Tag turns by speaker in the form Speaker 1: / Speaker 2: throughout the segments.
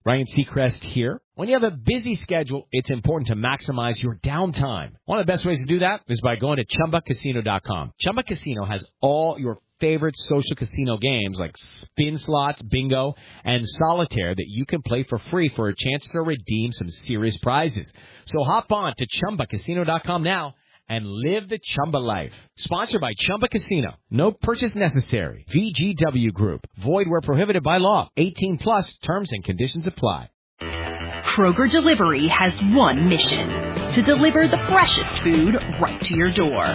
Speaker 1: Ryan Seacrest here. When you have a busy schedule, it's important to maximize your downtime. One of the best ways to do that is by going to ChumbaCasino.com. Chumba Casino has all your favorite social casino games like spin slots, bingo, and solitaire that you can play for free for a chance to redeem some serious prizes. So hop on to ChumbaCasino.com now and live the Chumba life. Sponsored by Chumba Casino. No purchase necessary. VGW Group. Void where prohibited by law. 18 plus. Terms and conditions apply.
Speaker 2: Kroger Delivery has one mission: to deliver the freshest food right to your door.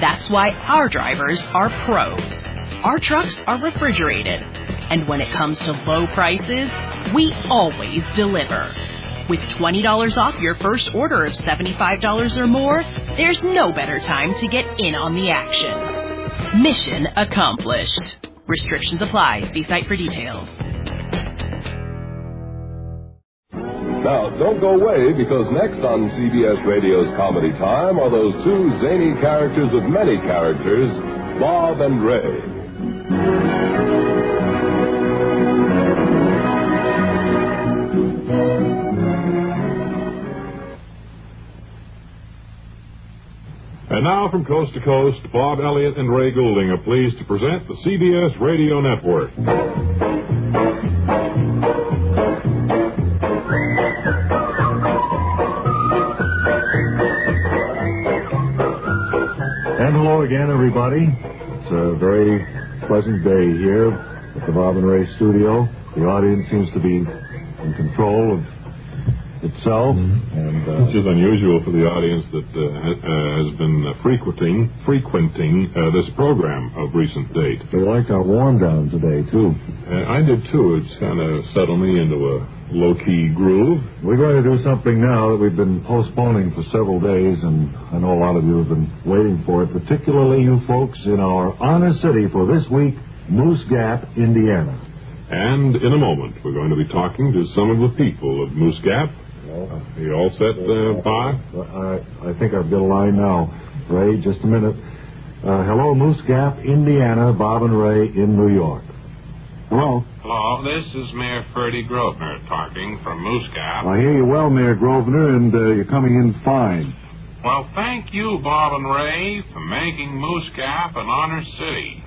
Speaker 2: That's why our drivers are pros. Our trucks are refrigerated. And when it comes to low prices, we always deliver. With $20 off your first order of $75 or more, there's no better time to get in on the action. Mission accomplished. Restrictions apply. See site for details.
Speaker 3: Now, don't go away, because next on CBS Radio's Comedy Time are those two zany characters of many characters, Bob and Ray.
Speaker 4: And now from coast to coast, Bob Elliott and Ray Goulding are pleased to present the CBS Radio Network.
Speaker 5: And hello again, everybody. It's a very pleasant day here at the Bob and Ray studio. The audience seems to be in control of itself, and
Speaker 4: which is unusual for the audience that has been frequenting this program of recent date.
Speaker 5: They liked our warm down today too.
Speaker 4: I did too. It's kind of settled me into a low-key groove.
Speaker 5: We're going to do something now that we've been postponing for several days, and I know a lot of you have been waiting for it, particularly you folks in our honor city for this week, Moose Gap, Indiana.
Speaker 4: And in a moment, we're going to be talking to some of the people of Moose Gap. Are you all set, Bob?
Speaker 5: I think I've got a line now. Ray, just a minute. Hello, Moose Gap, Indiana. Bob and Ray in New York. Hello.
Speaker 6: Hello, this is Mayor Ferdy Grosvenor talking from Moose Gap.
Speaker 5: I hear you well, Mayor Grosvenor, and you're coming in fine.
Speaker 6: Well, thank you, Bob and Ray, for making Moose Gap an honor city.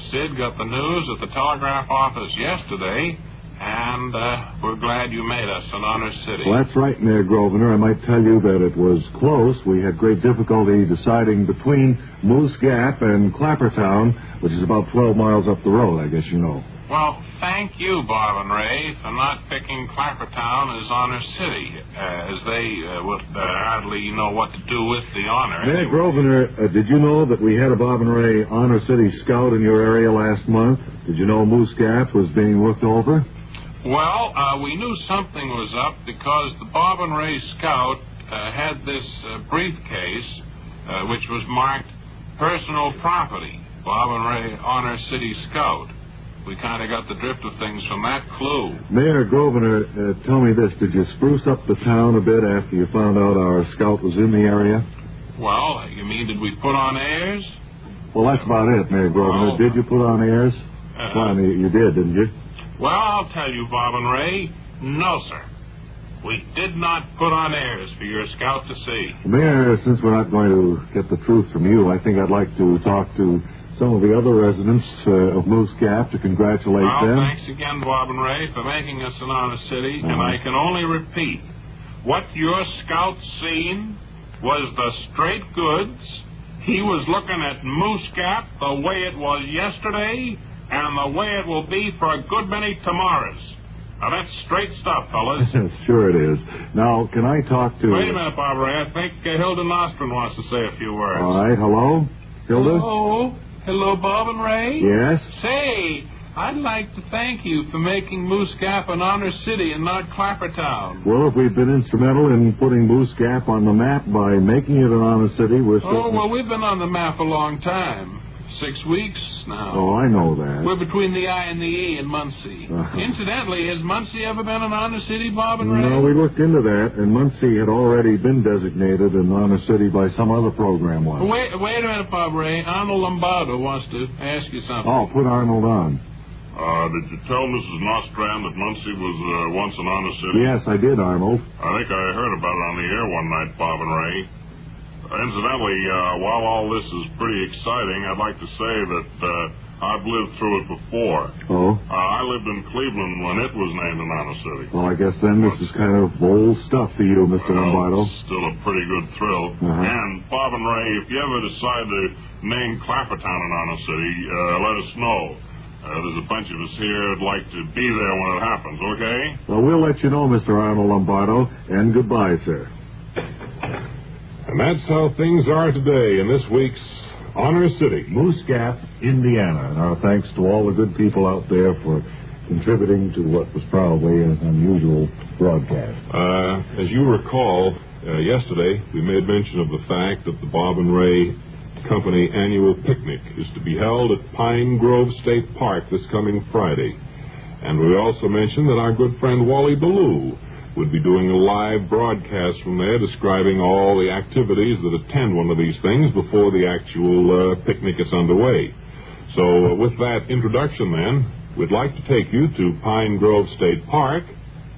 Speaker 6: Sid got the news at the telegraph office yesterday, and we're glad you made us an honor city.
Speaker 5: Well, that's right, Mayor Grosvenor. I might tell you that it was close. We had great difficulty deciding between Moose Gap and Clappertown, which is about 12 miles up the road, I guess you know.
Speaker 6: Well, thank you, Bob and Ray, for not picking Clappertown as honor city, as they would hardly know what to do with the honor.
Speaker 5: Mayor Grosvenor, did you know that we had a Bob and Ray honor city scout in your area last month? Did you know Moose Gap was being looked over?
Speaker 6: Well, we knew something was up because the Bob and Ray Scout had this briefcase, which was marked personal property, Bob and Ray Honor City Scout. We kind of got the drift of things from that clue.
Speaker 5: Mayor Grosvenor, tell me this. Did you spruce up the town a bit after you found out our scout was in the area?
Speaker 6: Well, you mean did we put on airs?
Speaker 5: Well, that's about it, Mayor Grosvenor. Did you put on airs? You did, didn't you?
Speaker 6: Well, I'll tell you, Bob and Ray, no, sir. We did not put on airs for your scout to see.
Speaker 5: Mayor, since we're not going to get the truth from you, I think I'd like to talk to some of the other residents of Moose Gap to congratulate them.
Speaker 6: Well, thanks again, Bob and Ray, for making us an honor city. And I can only repeat, what your scout seen was the straight goods. He was looking at Moose Gap the way it was yesterday and the way it will be for a good many tomorrows. Now, that's straight stuff, fellas.
Speaker 5: Sure it is. Now, can I talk to...
Speaker 6: Wait a minute, Bob Ray. I think Hilda Nostrin wants to say a few words.
Speaker 5: All right. Hello? Hilda?
Speaker 6: Hello, Bob and Ray?
Speaker 5: Yes?
Speaker 6: Say, I'd like to thank you for making Moose Gap an honor city and not Clappertown.
Speaker 5: Well, if we've been instrumental in putting Moose Gap on the map by making it an honor city, we're certainly...
Speaker 6: Oh, well, we've been on the map a long time. 6 weeks now.
Speaker 5: Oh, I know that.
Speaker 6: We're between the I and the E in Muncie. Incidentally, has Muncie ever been an honor city, Bob and Ray?
Speaker 5: No, we looked into that, and Muncie had already been designated an honor city by some other program once.
Speaker 6: Wait a minute, Bob Ray. Arnold Lombardo wants to ask you something.
Speaker 5: Oh, put Arnold on.
Speaker 6: Did you tell Mrs. Nostrand that Muncie was once an honor city?
Speaker 5: Yes, I did, Arnold.
Speaker 6: I think I heard about it on the air one night, Bob and Ray. Incidentally, while all this is pretty exciting, I'd like to say that I've lived through it before.
Speaker 5: Oh?
Speaker 6: I lived in Cleveland when it was named an honor city.
Speaker 5: Well, I guess then this is kind of old stuff to you, Mr. Lombardo.
Speaker 6: It's still a pretty good thrill. And Bob and Ray, if you ever decide to name Clappertown an honor city, let us know. There's a bunch of us here that'd like to be there when it happens, okay?
Speaker 5: Well, we'll let you know, Mr. Arnold Lombardo, and goodbye, sir.
Speaker 4: And that's how things are today in this week's Honor City,
Speaker 5: Moose Gap, Indiana. And our thanks to all the good people out there for contributing to what was probably an unusual broadcast.
Speaker 4: As you recall, yesterday we made mention of the fact that the Bob and Ray Company annual picnic is to be held at Pine Grove State Park this coming Friday. And we also mentioned that our good friend Wally Ballou would be doing a live broadcast from there describing all the activities that attend one of these things before the actual picnic is underway. So with that introduction then, we'd like to take you to Pine Grove State Park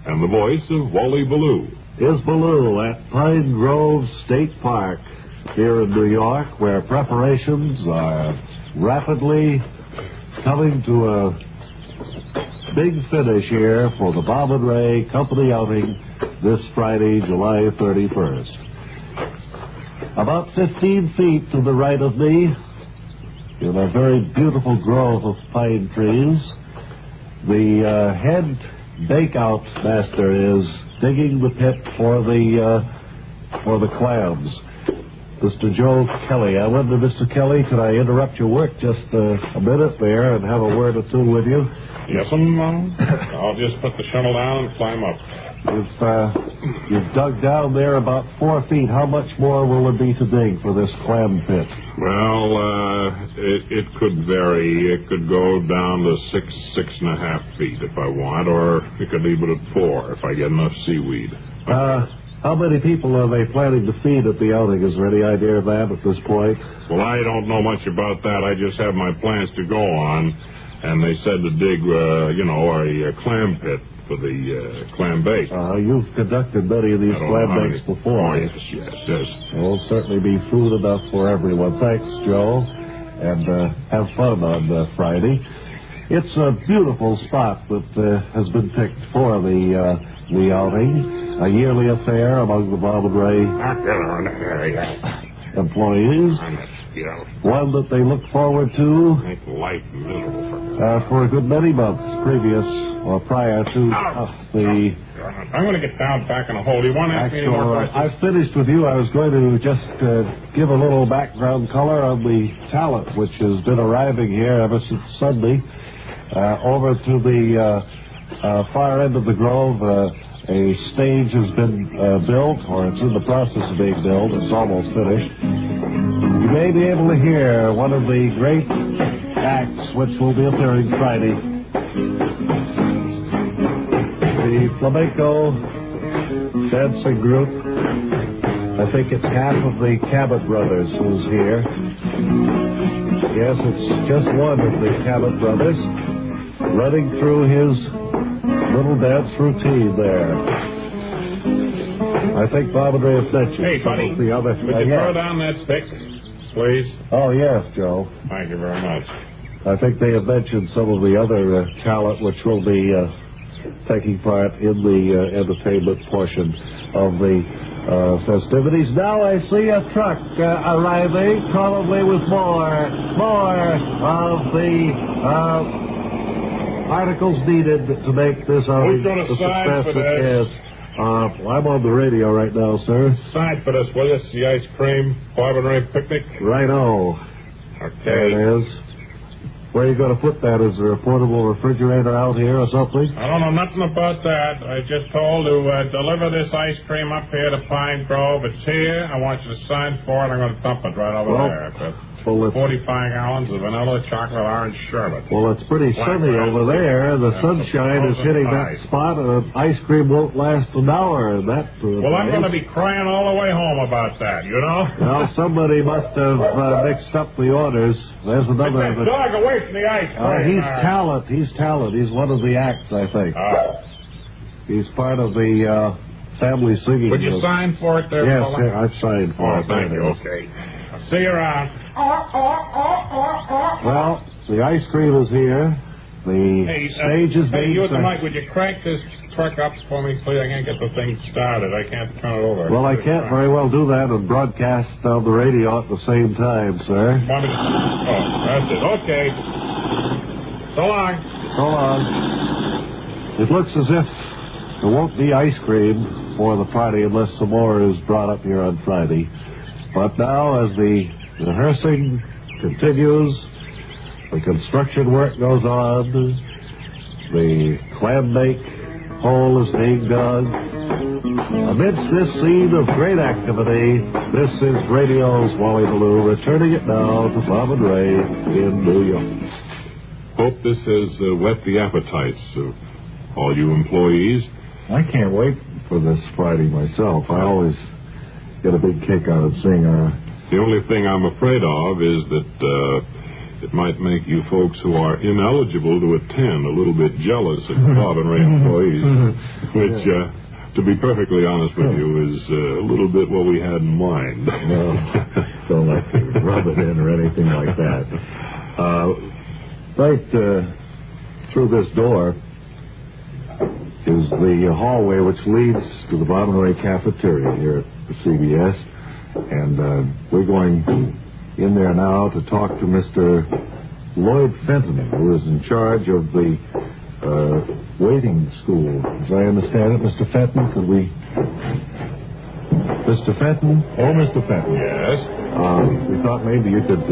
Speaker 4: and the voice of Wally Ballou.
Speaker 5: Here's Ballou at Pine Grove State Park here in New York, where preparations are rapidly coming to a big finish here for the Bob and Ray Company outing this Friday, July 31st. About 15 feet to the right of me, in a very beautiful grove of pine trees, the head bakeout master is digging the pit for the clams. Mr. Joe Kelly. I wonder, Mr. Kelly, could I interrupt your work just a minute there and have a word or two with you?
Speaker 6: Yes, I'll just put the shovel down and climb up.
Speaker 5: You've dug down there about 4 feet. How much more will there be to dig for this clam pit?
Speaker 4: Well, it could vary. It could go down to 6.5 feet if I want, or it could leave it at 4 if I get enough seaweed.
Speaker 5: How many people are they planning to feed at the outing? Is there any idea of that at this point?
Speaker 4: Well, I don't know much about that. I just have my plans to go on, and they said to dig, a clam pit for the clam bake.
Speaker 5: You've conducted many of these clam bakes before.
Speaker 4: Oh, yes.
Speaker 5: There'll certainly be food enough for everyone. Thanks, Joe, and have fun on Friday. It's a beautiful spot that has been picked for the outing. A yearly affair among the Bob and Ray employees. One that they look forward to
Speaker 4: Make life miserable
Speaker 5: for a good many months prior to the...
Speaker 6: I'm going to get down back in a hole. Do you want to ask me any more questions?
Speaker 5: I've finished with you. I was going to just give a little background color on the talent which has been arriving here ever since Sunday. Over to the far end of the grove, a stage has been built, or it's in the process of being built. It's almost finished. You may be able to hear one of the great acts which will be appearing Friday. The flamenco dancing group. I think it's half of the Cabot brothers who's here. Yes, it's just one of the Cabot brothers running through his little dance routine there. I think Bob and Ray have mentioned.
Speaker 6: Hey, buddy,
Speaker 5: the other.
Speaker 6: would you throw down that stick, please?
Speaker 5: Oh, yes, Joe.
Speaker 6: Thank you very much.
Speaker 5: I think they have mentioned some of the other talent which will be taking part in the entertainment portion of the festivities. Now I see a truck arriving, probably with more of the articles needed to make this outing the success it is. I'm on the radio right now, sir.
Speaker 6: Sign for this, will you? It's the ice cream Bob and Ray picnic.
Speaker 5: Righto.
Speaker 6: Okay.
Speaker 5: There it is. Where are you going to put that? Is there a portable refrigerator out here or something?
Speaker 6: I don't know nothing about that. I just told to deliver this ice cream up here to Pine Grove. It's here. I want you to sign for it. I'm going to dump it right over there.
Speaker 5: Well,
Speaker 6: 45 gallons of vanilla chocolate orange sherbet.
Speaker 5: Well, it's pretty sunny over there. The sunshine is hitting that spot, and ice cream won't last an hour. And that.
Speaker 6: Well, I'm going to be crying all the way home about that, you know?
Speaker 5: Well, somebody must have mixed up the orders. There's another.
Speaker 6: Get that dog away from the ice cream.
Speaker 5: He's talent. He's one of the acts, I think. He's part of the family singing.
Speaker 6: Would you sign for it there,
Speaker 5: Yes,
Speaker 6: fella?
Speaker 5: I've signed for it.
Speaker 6: Thank you. Okay. I'll see you around.
Speaker 5: Well, the ice cream is here. The stage is being...
Speaker 6: Hey, you at the mic, would you crank this truck up for me, please? I can't get the thing started. I can't turn it over.
Speaker 5: Well, I can't very well do that and broadcast on the radio at the same time, sir.
Speaker 6: Want me to... Oh, that's it. Okay. So long.
Speaker 5: So long. It looks as if there won't be ice cream for the party unless some more is brought up here on Friday. But now, as the rehearsing continues, the construction work goes on, the clam bake hole is being dug. Amidst this scene of great activity, this is radio's Wally Ballou, returning it now to Bob and Ray in New York.
Speaker 4: Hope this has whet the appetites of all you employees.
Speaker 5: I can't wait for this Friday myself. I always get a big kick out of seeing
Speaker 4: The only thing I'm afraid of is that it might make you folks who are ineligible to attend a little bit jealous of the Bob and Ray employees, which, to be perfectly honest with you, is a little bit what we had in mind.
Speaker 5: No, don't like to rub it in or anything like that. Right through this door is the hallway which leads to the Bob and Ray cafeteria here at the CBS, and we're going in there now to talk to Mr. Lloyd Fenton, who is in charge of the waiting school. As I understand it, Mr. Fenton, could we... Mr. Fenton? Oh, Mr. Fenton.
Speaker 6: Yes?
Speaker 5: We thought maybe you could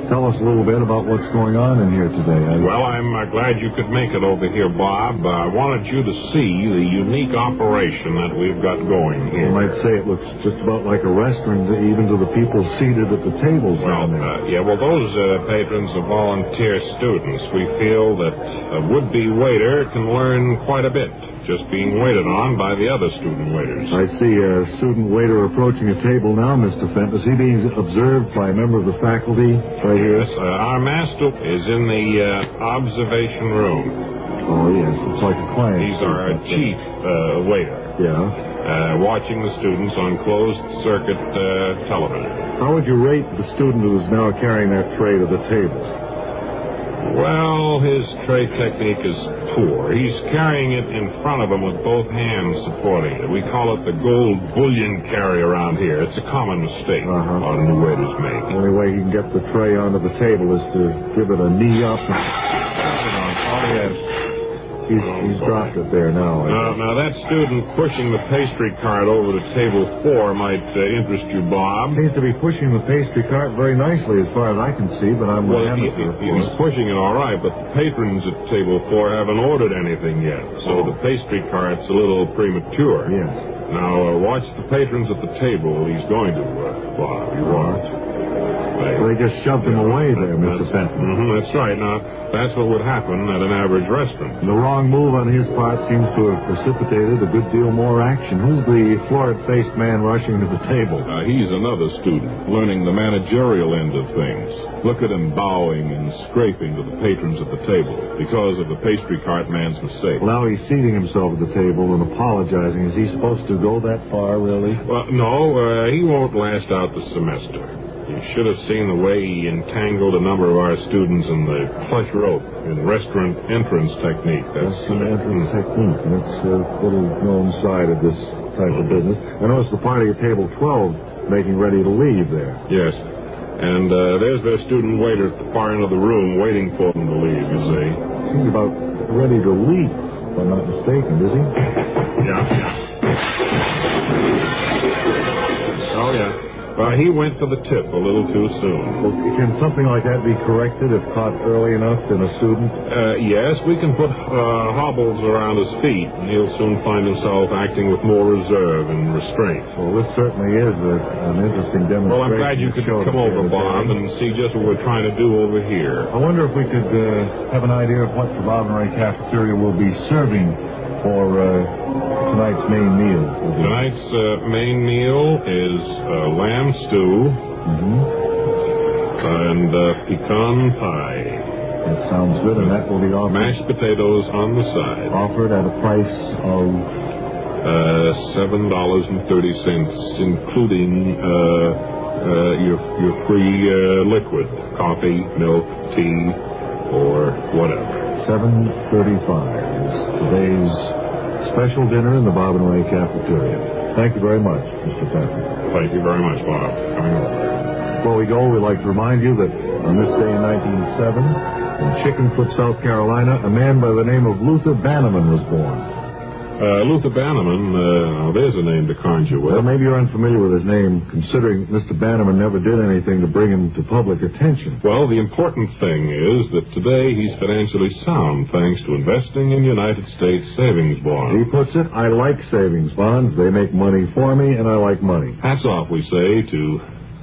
Speaker 5: tell us a little bit about what's going on in here today.
Speaker 6: Well, I'm glad you could make it over here, Bob. I wanted you to see the unique operation that we've got going here.
Speaker 5: You might say it looks just about like a restaurant, even to the people seated at the tables down there.
Speaker 6: Those patrons are volunteer students. We feel that a would-be waiter can learn quite a bit just being waited on by the other student waiters.
Speaker 5: I see a student waiter approaching a table now, Mr. Fenton. Is he being observed by a member of the faculty right here?
Speaker 6: Yes, our master is in the observation room.
Speaker 5: Oh, yes, it's like a client.
Speaker 6: He's our chief waiter.
Speaker 5: Yeah.
Speaker 6: Watching the students on closed-circuit television.
Speaker 5: How would you rate the student who is now carrying that tray to the table?
Speaker 6: Well, his tray technique is poor. He's carrying it in front of him with both hands supporting it. We call it the gold bullion carry around here. It's a common mistake our new waiters make.
Speaker 5: The only way he can get the tray onto the table is to give it a knee up. He's dropped it there now.
Speaker 6: Now, that student pushing the pastry cart over to table 4 might interest you, Bob.
Speaker 5: Seems to be pushing the pastry cart very nicely as far as I can see, but I'm
Speaker 6: he's pushing it all right, but the patrons at table 4 haven't ordered anything yet, so the pastry cart's a little premature.
Speaker 5: Yes.
Speaker 6: Now, watch the patrons at the table. He's going to, Bob. You watch.
Speaker 5: They just shoved him away there, Mr. Fenton.
Speaker 6: That's right. Now, that's what would happen at an average restaurant.
Speaker 5: The wrong move on his part seems to have precipitated a good deal more action. Who's the florid-faced man rushing to the table?
Speaker 4: He's another student, learning the managerial end of things. Look at him bowing and scraping to the patrons at the table because of the pastry cart man's mistake.
Speaker 5: Well, now he's seating himself at the table and apologizing. Is he supposed to go that far, really?
Speaker 6: Well, no, he won't last out the semester. You should have seen the way he entangled a number of our students in the plush rope in restaurant entrance technique.
Speaker 5: That's an entrance technique. That's a little known side of this type of business. I noticed the party at table 12 making ready to leave there.
Speaker 6: Yes. And there's their student waiter at the far end of the room waiting for them to leave, you see.
Speaker 5: Seems about ready to leave, if I'm not mistaken, is he?
Speaker 6: Yeah. Oh, yeah.
Speaker 4: He went for the tip a little too soon.
Speaker 5: Well, can something like that be corrected if caught early enough in a student?
Speaker 4: Yes, we can put hobbles around his feet, and he'll soon find himself acting with more reserve and restraint.
Speaker 5: Well, this certainly is an interesting demonstration.
Speaker 4: Well, I'm glad you could come over, Bob, and see just what we're trying to do over here.
Speaker 5: I wonder if we could have an idea of what the Bob and Ray cafeteria will be serving for tonight's main meal.
Speaker 4: Tonight's main meal is lamb stew and pecan pie.
Speaker 5: That sounds good, and that will be offered.
Speaker 4: Mashed potatoes on the side.
Speaker 5: Offered at a price of
Speaker 4: $7.30, including your free liquid, coffee, milk, tea, or whatever.
Speaker 5: $7.35 is today's special dinner in the Bob and Ray cafeteria. Thank you very much, Mr. Patrick.
Speaker 4: Thank you very much, Bob, for coming over.
Speaker 5: Before we go, we'd like to remind you that on this day in 1907, in Chickenfoot, South Carolina, a man by the name of Luther Bannerman was born.
Speaker 4: Luther Bannerman, there's a name to conjure with.
Speaker 5: Well, maybe you're unfamiliar with his name, considering Mr. Bannerman never did anything to bring him to public attention.
Speaker 4: Well, the important thing is that today he's financially sound thanks to investing in United States savings bonds.
Speaker 5: He puts it, I like savings bonds. They make money for me, and I like money.
Speaker 4: Hats off, we say, to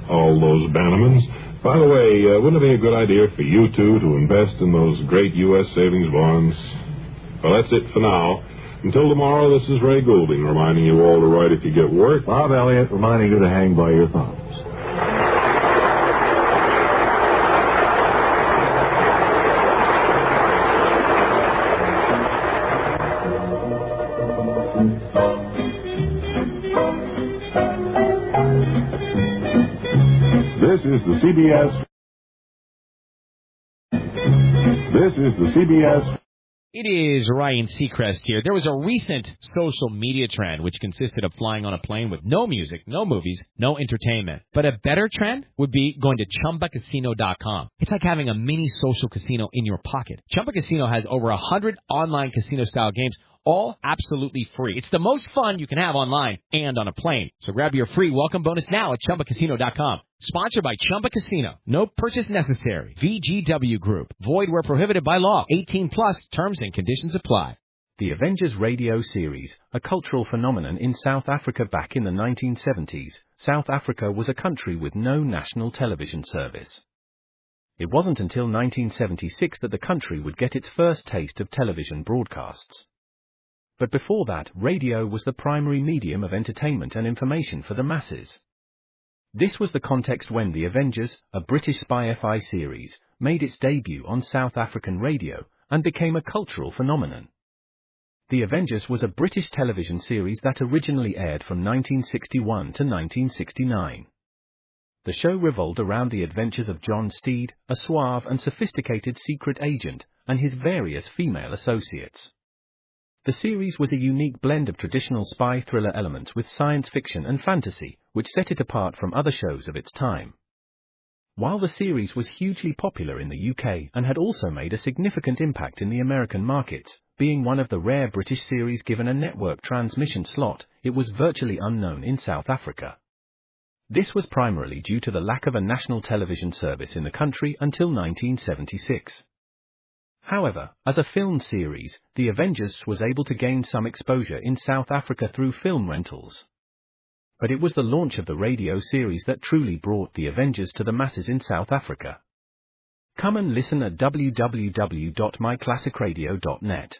Speaker 4: all those Bannermans. By the way, wouldn't it be a good idea for you two to invest in those great U.S. savings bonds? Well, that's it for now. Until tomorrow, this is Ray Goulding reminding you all to write if you get work.
Speaker 5: Bob Elliott reminding you to hang by your thumbs.
Speaker 3: This is the CBS.
Speaker 1: It is Ryan Seacrest here. There was a recent social media trend which consisted of flying on a plane with no music, no movies, no entertainment. But a better trend would be going to ChumbaCasino.com. It's like having a mini social casino in your pocket. Chumba Casino has over 100 online casino-style games, all absolutely free. It's the most fun you can have online and on a plane. So grab your free welcome bonus now at ChumbaCasino.com. Sponsored by Chumba Casino. No purchase necessary. VGW Group. Void where prohibited by law. 18 plus. Terms and conditions apply.
Speaker 7: The Avengers radio series, a cultural phenomenon in South Africa back in the 1970s. South Africa was a country with no national television service. It wasn't until 1976 that the country would get its first taste of television broadcasts. But before that, radio was the primary medium of entertainment and information for the masses. This was the context when The Avengers, a British spy-fi series, made its debut on South African radio and became a cultural phenomenon. The Avengers was a British television series that originally aired from 1961 to 1969. The show revolved around the adventures of John Steed, a suave and sophisticated secret agent, and his various female associates. The series was a unique blend of traditional spy thriller elements with science fiction and fantasy, which set it apart from other shows of its time. While the series was hugely popular in the UK and had also made a significant impact in the American markets, being one of the rare British series given a network transmission slot, it was virtually unknown in South Africa. This was primarily due to the lack of a national television service in the country until 1976. However, as a film series, The Avengers was able to gain some exposure in South Africa through film rentals. But it was the launch of the radio series that truly brought The Avengers to the masses in South Africa. Come and listen at www.myclassicradio.net.